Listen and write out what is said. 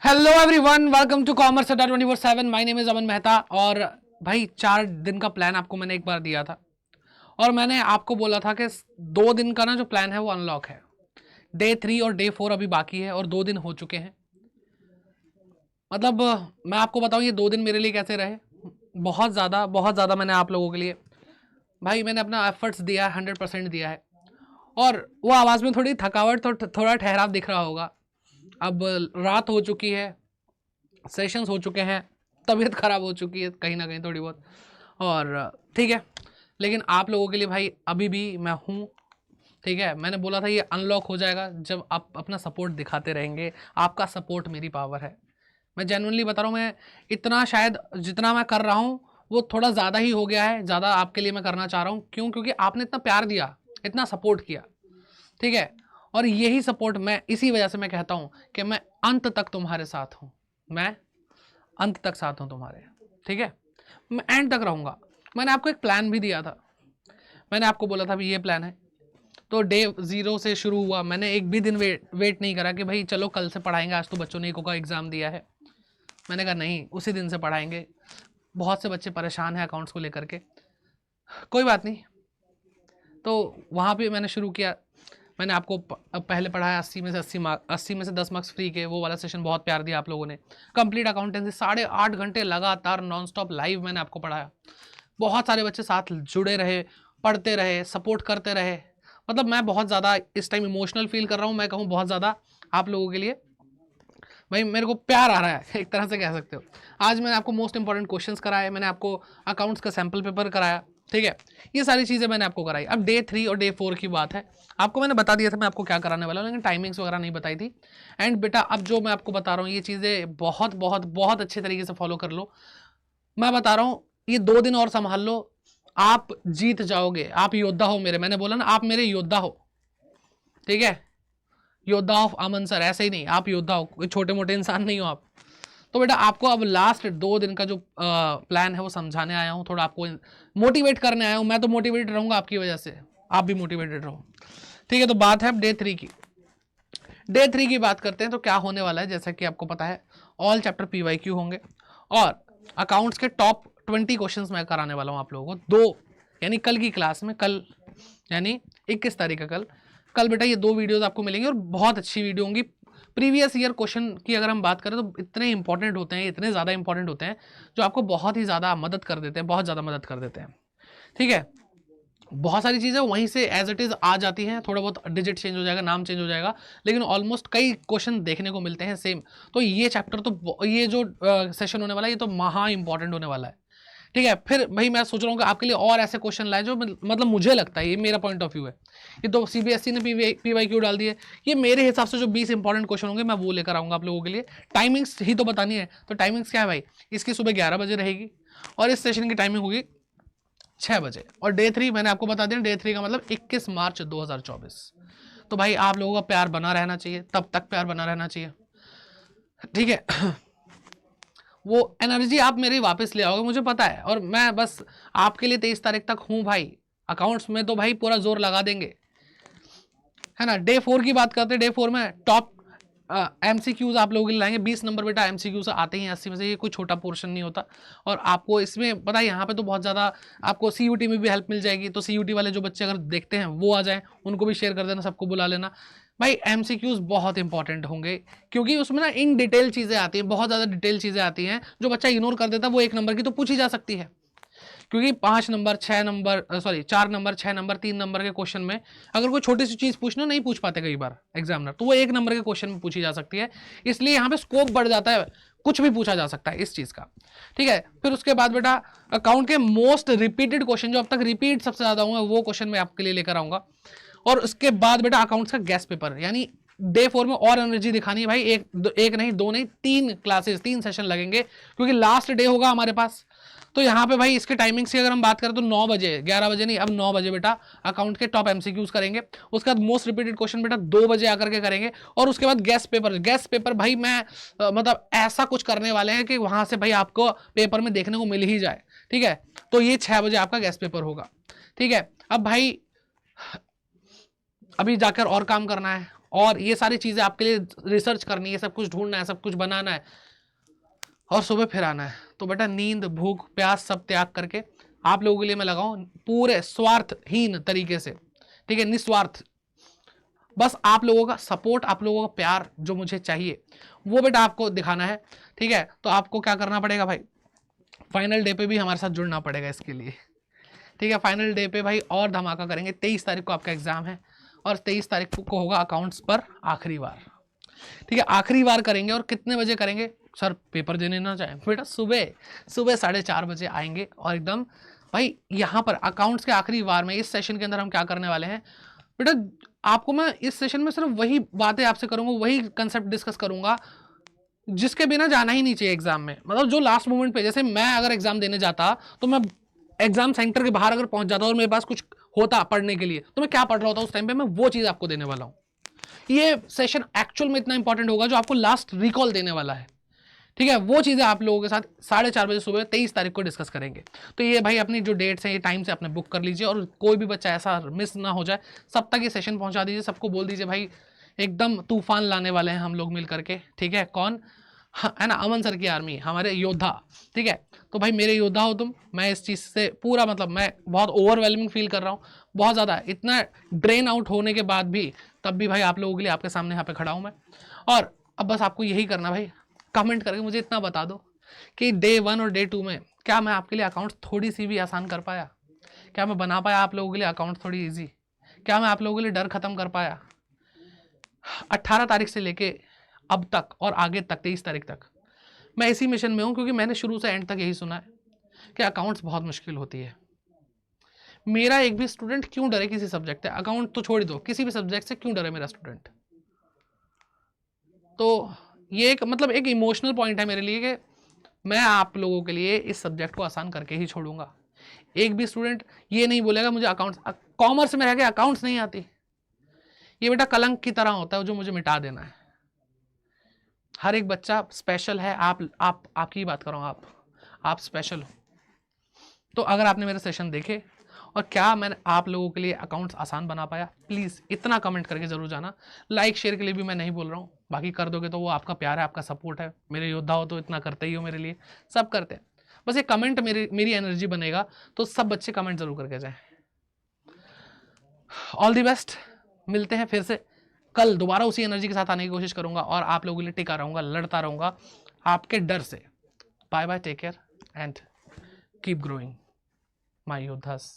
Hello everyone, welcome to commerce Adda 24/7। My name is Aman Mehta. और भाई 4 दिन का प्लान आपको मैंने एक बार दिया था और मैंने आपको बोला था कि 2 दिन का ना जो प्लान है वो अनलॉक है। डे 3 और डे 4 अभी बाकी है और 2 दिन हो चुके हैं। मतलब मैं आपको बताऊं ये 2 दिन मेरे लिए कैसे रहे। बहुत ज़्यादा मैंने आप लोगों के लिए भाई मैंने अपना एफर्ट्स दिया है, 100% दिया है। और वो आवाज़ में थोड़ी थकावट, थोड़ा ठहराव दिख रहा होगा। अब रात हो चुकी है, सेशंस हो चुके हैं, तबीयत ख़राब हो चुकी है कहीं ना कहीं थोड़ी बहुत। और ठीक है, लेकिन आप लोगों के लिए भाई अभी भी मैं हूँ। ठीक है, मैंने बोला था ये अनलॉक हो जाएगा जब आप अपना सपोर्ट दिखाते रहेंगे। आपका सपोर्ट मेरी पावर है। मैं जेन्युइनली बता रहा हूँ, मैं इतना शायद जितना मैं कर रहा हूँ वो थोड़ा ज़्यादा ही हो गया है। ज़्यादा आपके लिए मैं करना चाह रहा हूँ। क्यों? क्योंकि आपने इतना प्यार दिया, इतना सपोर्ट किया। ठीक है, और यही सपोर्ट मैं इसी वजह से मैं कहता हूँ कि मैं अंत तक तुम्हारे साथ हूँ। मैं अंत तक साथ हूँ तुम्हारे। ठीक है, मैं एंड तक रहूँगा। मैंने आपको एक प्लान भी दिया था। मैंने आपको बोला था भी ये प्लान है। तो डे 0 से शुरू हुआ। मैंने एक भी दिन वेट नहीं करा कि भाई चलो कल से पढ़ाएंगे, आज तो बच्चों ने इको का एग्ज़ाम दिया है। मैंने कहा नहीं, उसी दिन से पढ़ाएंगे। बहुत से बच्चे परेशान हैं अकाउंट्स को लेकर के, कोई बात नहीं। तो वहाँ पे मैंने शुरू किया। मैंने आपको पहले पढ़ाया 80 में से 80 मार्क्स, 80 में से 10 मार्क्स फ्री के। वो वाला सेशन बहुत प्यार दिया आप लोगों ने। कंप्लीट अकाउंटेंसी 8.5 घंटे लगातार नॉन स्टॉप लाइव मैंने आपको पढ़ाया। बहुत सारे बच्चे साथ जुड़े रहे, पढ़ते रहे, सपोर्ट करते रहे। मतलब मैं बहुत ज़्यादा इस टाइम इमोशनल फील कर रहा हूँ। मैं कहूँ बहुत ज़्यादा आप लोगों के लिए भाई मेरे को प्यार आ रहा है, एक तरह से कह सकते हो। आज मैंने आपको मोस्ट इंपॉर्टेंट क्वेश्चंस कराए, मैंने आपको अकाउंट्स का सैम्पल पेपर कराया। ठीक है, ये सारी चीज़ें मैंने आपको कराई। अब डे 3 और डे 4 की बात है। आपको मैंने बता दिया था मैं आपको क्या कराने वाला हूँ, लेकिन टाइमिंग्स वगैरह नहीं बताई थी। एंड बेटा अब जो मैं आपको बता रहा हूँ ये चीज़ें बहुत बहुत बहुत अच्छे तरीके से फॉलो कर लो। मैं बता रहा हूँ ये 2 दिन और संभाल लो, आप जीत जाओगे। आप योद्धा हो मेरे, मैंने बोला ना आप मेरे योद्धा हो। ठीक है, योद्धा ऑफ अमन सर, ऐसे ही नहीं, आप योद्धा हो, कोई छोटे मोटे इंसान नहीं हो आप। तो बेटा आपको अब लास्ट 2 दिन का जो प्लान है वो समझाने आया हूँ, थोड़ा आपको मोटिवेट करने आया हूँ। मैं तो मोटिवेटेड रहूँगा आपकी वजह से, आप भी मोटिवेटेड रहो। ठीक है, तो बात है डे 3 की। डे 3 की बात करते हैं तो क्या होने वाला है, जैसा कि आपको पता है ऑल चैप्टर PYQ होंगे और अकाउंट्स के टॉप 20 क्वेश्चंस मैं कराने वाला हूँ आप लोगों को। यानी कल की क्लास में, कल यानी 21 तारीख का कल बेटा ये 2 वीडियोस आपको मिलेंगी और बहुत अच्छी वीडियो होंगी। प्रीवियस ईयर क्वेश्चन की अगर हम बात करें तो इतने इंपॉर्टेंट होते हैं, इतने ज़्यादा इंपॉर्टेंट होते हैं जो आपको बहुत ही ज़्यादा मदद कर देते हैं, बहुत ज़्यादा मदद कर देते हैं। ठीक है, बहुत सारी चीज़ें वहीं से एज इट इज़ आ जाती हैं, थोड़ा बहुत डिजिट चेंज हो जाएगा, नाम चेंज हो जाएगा, लेकिन ऑलमोस्ट कई क्वेश्चन देखने को मिलते हैं सेम। तो ये चैप्टर तो ये जो सेशन होने वाला है ये तो महा इंपॉर्टेंट होने वाला है। ठीक है, फिर भाई मैं सोच रहा हूँ कि आपके लिए और ऐसे क्वेश्चन लाए जो मतलब मुझे लगता है, ये मेरा पॉइंट ऑफ व्यू है। ये तो CBSE ने PYQ डाल दिए, ये मेरे हिसाब से जो 20 इंपॉर्टेंट क्वेश्चन होंगे मैं वो लेकर आऊँगा आप लोगों के लिए। टाइमिंग्स ही तो बतानी है, तो टाइमिंग्स क्या है भाई, इसकी सुबह 11 बजे रहेगी और इस सेशन की टाइमिंग होगी 6 बजे। और डे 3 मैंने आपको बता दिया, डे 3 का मतलब 21 मार्च 2024। तो भाई आप लोगों का प्यार बना रहना चाहिए, तब तक प्यार बना रहना चाहिए। ठीक है, वो एनर्जी आप मेरी वापस ले आओगे मुझे पता है, और मैं बस आपके लिए 23 तारीख तक हूँ भाई। अकाउंट्स में तो भाई पूरा जोर लगा देंगे, है ना। डे 4 की बात करते हैं। डे 4 में टॉप MCQs आप लोगों के लिए लाएंगे। 20 नंबर बेटा MCQs आते हैं 80 में से, ये कोई छोटा पोर्शन नहीं होता। और आपको इसमें पता है यहाँ पे तो बहुत ज़्यादा आपको CUT में भी हेल्प मिल जाएगी। तो CUT वाले जो बच्चे अगर देखते हैं वो आ जाएं, उनको भी शेयर कर देना, सबको बुला लेना भाई। MCQs बहुत इंपॉर्टेंट होंगे क्योंकि उसमें ना इन डिटेल चीज़ें आती हैं, बहुत ज़्यादा डिटेल चीज़ें आती हैं जो बच्चा इग्नोर कर देता है। वो 1 नंबर की तो पूछी जा सकती है, क्योंकि 5 number 6 number 4 number 6 number 3 number के क्वेश्चन में अगर कोई छोटी सी चीज़ पूछना नहीं पूछ पाते कई बार एग्जामिनर, तो वो 1 नंबर के क्वेश्चन में पूछी जा सकती है। इसलिए यहाँ पे स्कोप बढ़ जाता है, कुछ भी पूछा जा सकता है इस चीज़ का। ठीक है, फिर उसके बाद बेटा अकाउंट के मोस्ट रिपीटेड क्वेश्चन, जो अब तक रिपीट सबसे ज़्यादा हुआ वो क्वेश्चन मैं आपके लिए लेकर आऊँगा। और उसके बाद बेटा अकाउंट्स का गेस्ट पेपर, यानी डे 4 में और एनर्जी दिखानी है भाई। एक नहीं, 2 नहीं, 3 क्लासेस, 3 सेशन लगेंगे क्योंकि लास्ट डे होगा हमारे पास। तो यहाँ पे भाई इसके टाइमिंग्स की अगर हम बात करें तो 9 बजे, 11 बजे नहीं, अब 9 बजे बेटा अकाउंट के टॉप MCQs करेंगे। उसके बाद मोस्ट रिपीटेड क्वेश्चन बेटा 2 बजे आकर के करेंगे। और उसके बाद गेस्ट पेपर भाई मैं मतलब ऐसा कुछ करने वाले हैं कि वहाँ से भाई आपको पेपर में देखने को मिल ही जाए। ठीक है, तो ये 6 बजे आपका गेस्ट पेपर होगा। ठीक है, अब भाई अभी जाकर और काम करना है, और ये सारी चीज़ें आपके लिए रिसर्च करनी है, सब कुछ ढूंढना है, सब कुछ बनाना है और सुबह फिर आना है। तो बेटा नींद, भूख, प्यास सब त्याग करके आप लोगों के लिए मैं लगाऊं पूरे स्वार्थहीन तरीके से, ठीक है, निस्वार्थ, बस आप लोगों का सपोर्ट, आप लोगों का प्यार जो मुझे चाहिए वो बेटा आपको दिखाना है, ठीक है। तो आपको क्या करना पड़ेगा भाई, फाइनल डे पे भी हमारे साथ जुड़ना पड़ेगा इसके लिए, ठीक है। फाइनल डे पे भाई और धमाका करेंगे। 23 तारीख को आपका एग्जाम है और 23 तारीख को होगा अकाउंट्स पर आखिरी बार, ठीक है, आखिरी बार करेंगे। और कितने बजे करेंगे सर, पेपर देने ना जाए बेटा, सुबह 4:30 बजे आएंगे और एकदम भाई यहाँ पर अकाउंट्स के आखिरी बार में इस सेशन के अंदर हम क्या करने वाले हैं बेटा, आपको मैं इस सेशन में सिर्फ वही बातें आपसे करूंगा, वही कंसेप्ट डिस्कस करूंगा जिसके बिना जाना ही नहीं चाहिए एग्जाम में। मतलब जो लास्ट मोमेंट पे, जैसे मैं अगर एग्जाम देने जाता तो मैं एग्जाम सेंटर के बाहर अगर पहुंच जाता और मेरे पास कुछ होता पढ़ने के लिए तो मैं क्या पढ़ रहा होता उस टाइम पे, मैं वो चीज आपको देने वाला हूं। ये सेशन एक्चुअल में इतना इंपॉर्टेंट होगा जो आपको लास्ट रिकॉल देने वाला है, ठीक है। वो चीजें आप लोगों के साथ 4:30 बजे सुबह 23 तारीख को डिस्कस करेंगे। तो ये भाई अपनी जो डेट्स हैं ये टाइम से अपने बुक कर लीजिए और कोई भी बच्चा ऐसा मिस ना हो जाए, सब तक ये सेशन पहुंचा दीजिए, सबको बोल दीजिए भाई एकदम तूफान लाने वाले हैं हम लोग मिल करके, ठीक है। कौन है ना, अमन सर की आर्मी, हमारे योद्धा, ठीक है। तो भाई मेरे योद्धा हो तुम। मैं इस चीज़ से पूरा मतलब मैं बहुत ओवरवेलमिंग फील कर रहा हूँ, बहुत ज़्यादा, इतना ड्रेन आउट होने के बाद भी तब भी भाई आप लोगों के लिए आपके सामने यहाँ पे खड़ा हूँ मैं। और अब बस आपको यही करना भाई, कमेंट करके मुझे इतना बता दो कि डे 1 और डे 2 में क्या मैं आपके लिए अकाउंट्स थोड़ी सी भी आसान कर पाया, क्या मैं बना पाया आप लोगों के लिए अकाउंट थोड़ी ईजी, क्या मैं आप लोगों के लिए डर खत्म कर पाया। 18 तारीख से लेके अब तक और आगे तक 23 तारीख तक मैं इसी मिशन में हूं, क्योंकि मैंने शुरू से एंड तक यही सुना है कि अकाउंट्स बहुत मुश्किल होती है। मेरा एक भी स्टूडेंट क्यों डरे किसी सब्जेक्ट से, अकाउंट तो छोड़ दो, किसी भी सब्जेक्ट से क्यों डरे मेरा स्टूडेंट। तो ये एक मतलब एक इमोशनल पॉइंट है मेरे लिए कि मैं आप लोगों के लिए इस सब्जेक्ट को आसान करके ही छोड़ूंगा। एक भी स्टूडेंट ये नहीं बोलेगा मुझे अकाउंट्स, कॉमर्स में रह के अकाउंट्स नहीं आती, ये बेटा कलंक की तरह होता है जो मुझे मिटा देना है। हर एक बच्चा स्पेशल है, आप आपकी बात कर रहा हूँ, आप स्पेशल हो। तो अगर आपने मेरे सेशन देखे और क्या मैंने आप लोगों के लिए अकाउंट्स आसान बना पाया, प्लीज़ इतना कमेंट करके जरूर जाना। लाइक शेयर के लिए भी मैं नहीं बोल रहा हूँ, बाकी कर दोगे तो वो आपका प्यार है, आपका सपोर्ट है, मेरे योद्धा हो तो इतना करते ही हो मेरे लिए, सब करते हैं। बस ये कमेंट मेरी एनर्जी बनेगा, तो सब बच्चे कमेंट जरूर करके जाएं। ऑल दी बेस्ट, मिलते हैं फिर से कल, दोबारा उसी एनर्जी के साथ आने की कोशिश करूंगा और आप लोगों के लिए टिका रहूंगा, लड़ता रहूंगा आपके डर से। Bye bye, take care and keep growing my योद्धास।